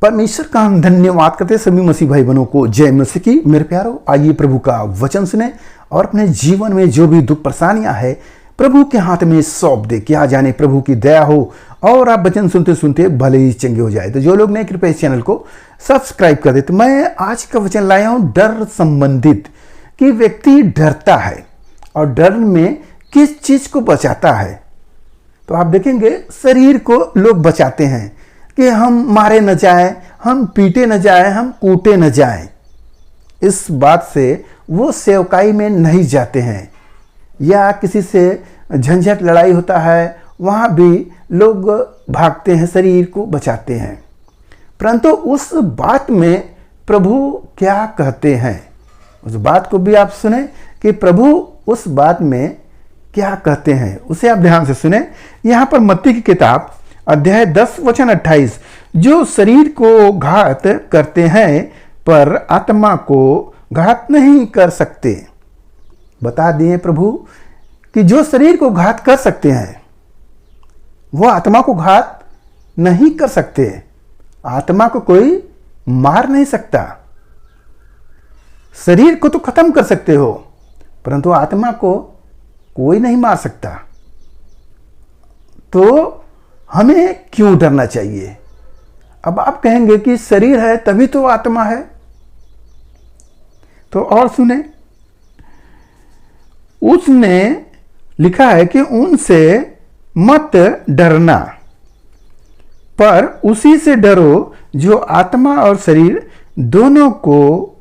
परमेश्वर का हम धन्यवाद करते सभी मसीह भाई बहनों को। जय मसीह की। मेरे प्यारो, आइए प्रभु का वचन सुने और अपने जीवन में जो भी दुख परेशानियां है प्रभु के हाथ में सौंप दे। क्या जाने प्रभु की दया हो और आप वचन सुनते सुनते भले ही चंगे हो जाए। तो जो लोग नए, कृपया इस चैनल को सब्सक्राइब कर दे। तो मैं आज का वचन लाया हूं डर संबंधित, कि व्यक्ति डरता है और डर में किस चीज को बचाता है। तो आप देखेंगे शरीर को लोग बचाते हैं कि हम मारे न जाए, हम पीटे न जाए, हम कूटे न जाए। इस बात से वो सेवकाई में नहीं जाते हैं, या किसी से झंझट लड़ाई होता है वहाँ भी लोग भागते हैं, शरीर को बचाते हैं। परंतु उस बात में प्रभु क्या कहते हैं, उस बात को भी आप सुने कि प्रभु उस बात में क्या कहते हैं, उसे आप ध्यान से सुने। यहाँ पर मत्ती की किताब अध्याय 10 वचन 28, जो शरीर को घात करते हैं पर आत्मा को घात नहीं कर सकते। बता दिए प्रभु कि जो शरीर को घात कर सकते हैं वो आत्मा को घात नहीं कर सकते। आत्मा को कोई मार नहीं सकता। शरीर को तो खत्म कर सकते हो, परंतु आत्मा को कोई नहीं मार सकता। तो हमें क्यों डरना चाहिए? अब आप कहेंगे कि शरीर है तभी तो आत्मा है। तो और सुने, उसने लिखा है कि उनसे मत डरना, पर उसी से डरो जो आत्मा और शरीर दोनों को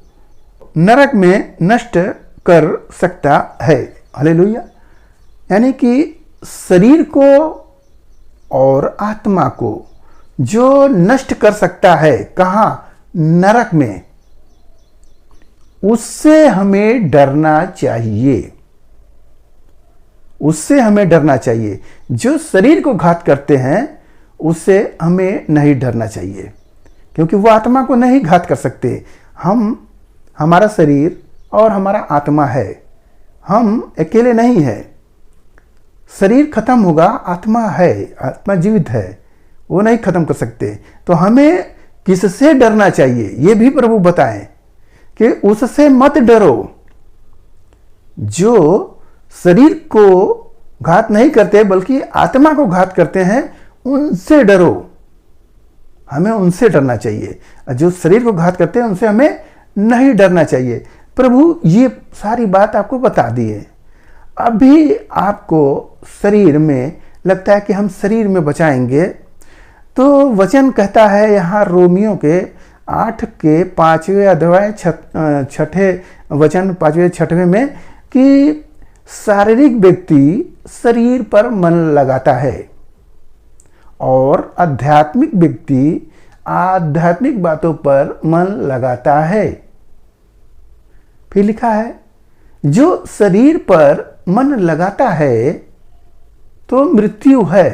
नरक में नष्ट कर सकता है। हालेलुया। यानी कि शरीर को और आत्मा को जो नष्ट कर सकता है, कहाँ? नरक में। उससे हमें डरना चाहिए, उससे हमें डरना चाहिए। जो शरीर को घात करते हैं उससे हमें नहीं डरना चाहिए, क्योंकि वो आत्मा को नहीं घात कर सकते। हमारा शरीर और हमारा आत्मा है, हम अकेले नहीं है। शरीर खत्म होगा, आत्मा है, आत्मा जीवित है, वो नहीं खत्म कर सकते। तो हमें किससे डरना चाहिए ये भी प्रभु बताएं कि उससे मत डरो। जो शरीर को घात नहीं करते बल्कि आत्मा को घात करते हैं, उनसे डरो। हमें उनसे डरना चाहिए। जो शरीर को घात करते हैं उनसे हमें नहीं डरना चाहिए। प्रभु ये सारी बात आपको बता दिए। अभी आपको शरीर में लगता है कि हम शरीर में बचाएंगे, तो वचन कहता है यहाँ रोमियो के 8 के 5वें अध्याय 6ठे वचन 5वें 6वें में कि शारीरिक व्यक्ति शरीर पर मन लगाता है और आध्यात्मिक व्यक्ति आध्यात्मिक बातों पर मन लगाता है। फिर लिखा है जो शरीर पर मन लगाता है तो मृत्यु है,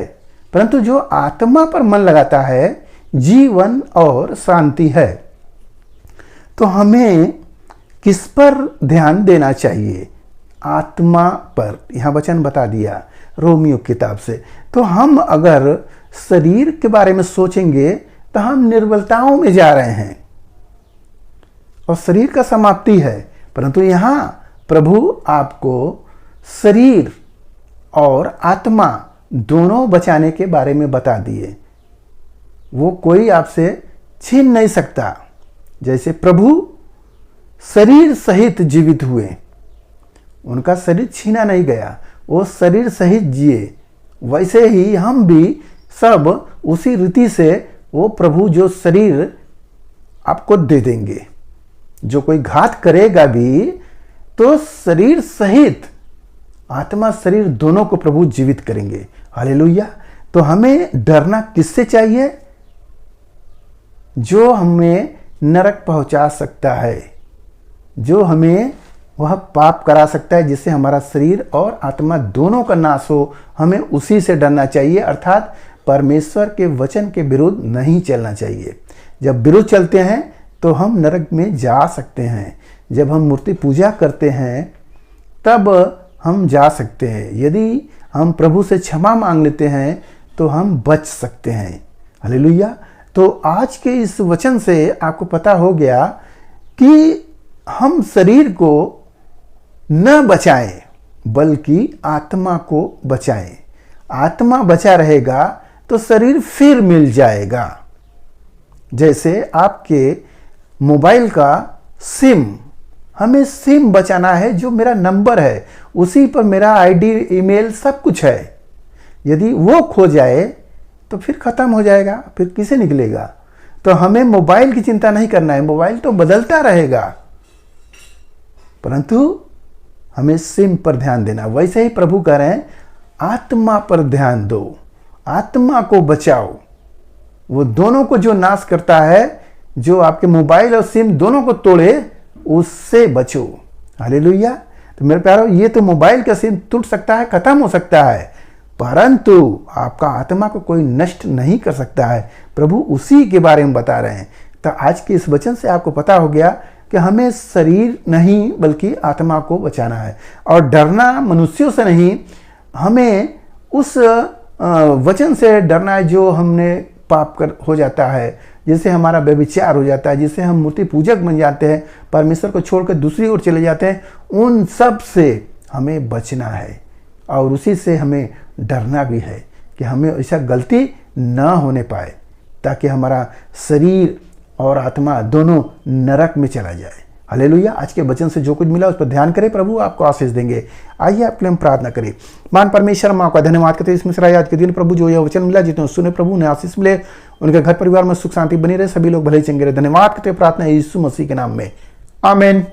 परंतु जो आत्मा पर मन लगाता है जीवन और शांति है। तो हमें किस पर ध्यान देना चाहिए? आत्मा पर। यहां वचन बता दिया रोमियो किताब से। तो हम अगर शरीर के बारे में सोचेंगे तो हम निर्बलताओं में जा रहे हैं और शरीर का समाप्ति है। परंतु यहां प्रभु आपको शरीर और आत्मा दोनों बचाने के बारे में बता दिए। वो कोई आपसे छीन नहीं सकता। जैसे प्रभु शरीर सहित जीवित हुए, उनका शरीर छीना नहीं गया, वो शरीर सहित जिए। वैसे ही हम भी सब उसी रीति से वो प्रभु जो शरीर आपको दे देंगे। जो कोई घात करेगा भी तो शरीर सहित आत्मा शरीर दोनों को प्रभु जीवित करेंगे। हालेलुया। तो हमें डरना किससे चाहिए? जो हमें नरक पहुंचा सकता है, जो हमें वह पाप करा सकता है जिससे हमारा शरीर और आत्मा दोनों का नाश हो। हमें उसी से डरना चाहिए, अर्थात परमेश्वर के वचन के विरुद्ध नहीं चलना चाहिए। जब विरुद्ध चलते हैं तो हम नरक में जा सकते हैं। जब हम मूर्ति पूजा करते हैं तब हम जा सकते हैं। यदि हम प्रभु से क्षमा मांग लेते हैं तो हम बच सकते हैं। हालेलुया। तो तो आज के इस वचन से आपको पता हो गया कि हम शरीर को न बचाएं बल्कि आत्मा को बचाएं। आत्मा बचा रहेगा तो शरीर फिर मिल जाएगा। जैसे आपके मोबाइल का सिम, हमें सिम बचाना है, जो मेरा नंबर है उसी पर मेरा आईडी, ईमेल सब कुछ है। यदि वो खो जाए तो फिर खत्म हो जाएगा, फिर किसे निकलेगा। तो हमें मोबाइल की चिंता नहीं करना है, मोबाइल तो बदलता रहेगा, परंतु हमें सिम पर ध्यान देना। वैसे ही प्रभु कह रहे हैं आत्मा पर ध्यान दो, आत्मा को बचाओ। वो दोनों को जो नाश करता है, जो आपके मोबाइल और सिम दोनों को तोड़े, उससे बचो। हालेलुया। तो मेरे प्यारो, ये तो मोबाइल का सिम टूट सकता है, खत्म हो सकता है, परंतु आपका आत्मा को कोई नष्ट नहीं कर सकता है। प्रभु उसी के बारे में बता रहे हैं। तो आज के इस वचन से आपको पता हो गया कि हमें शरीर नहीं बल्कि आत्मा को बचाना है। और डरना मनुष्यों से नहीं, हमें उस वचन से डरना है जो हमने पाप कर हो जाता है, जिससे हमारा व्यभिचार हो जाता है, जिससे हम मूर्ति पूजक बन जाते हैं, परमेश्वर को छोड़कर दूसरी ओर चले जाते हैं। उन सब से हमें बचना है और उसी से हमें डरना भी है कि हमें ऐसा गलती न होने पाए, ताकि हमारा शरीर और आत्मा दोनों नरक में चला जाए। हालेलुया। आज के वचन से जो कुछ मिला उस पर ध्यान करें, प्रभु आपको आशीष देंगे। आइए आपके लिए हम प्रार्थना करें। मान परमेश्वर, माँ का धन्यवाद करते हैं इसमें आज के दिन प्रभु जो यह वचन मिला, जितने सुने प्रभु ने आशीष मिले, उनके घर परिवार में सुख शांति बनी रहे, सभी लोग भले चंगे रहे। धन्यवाद करते प्रार्थना यीशु मसीह के नाम में, आमीन।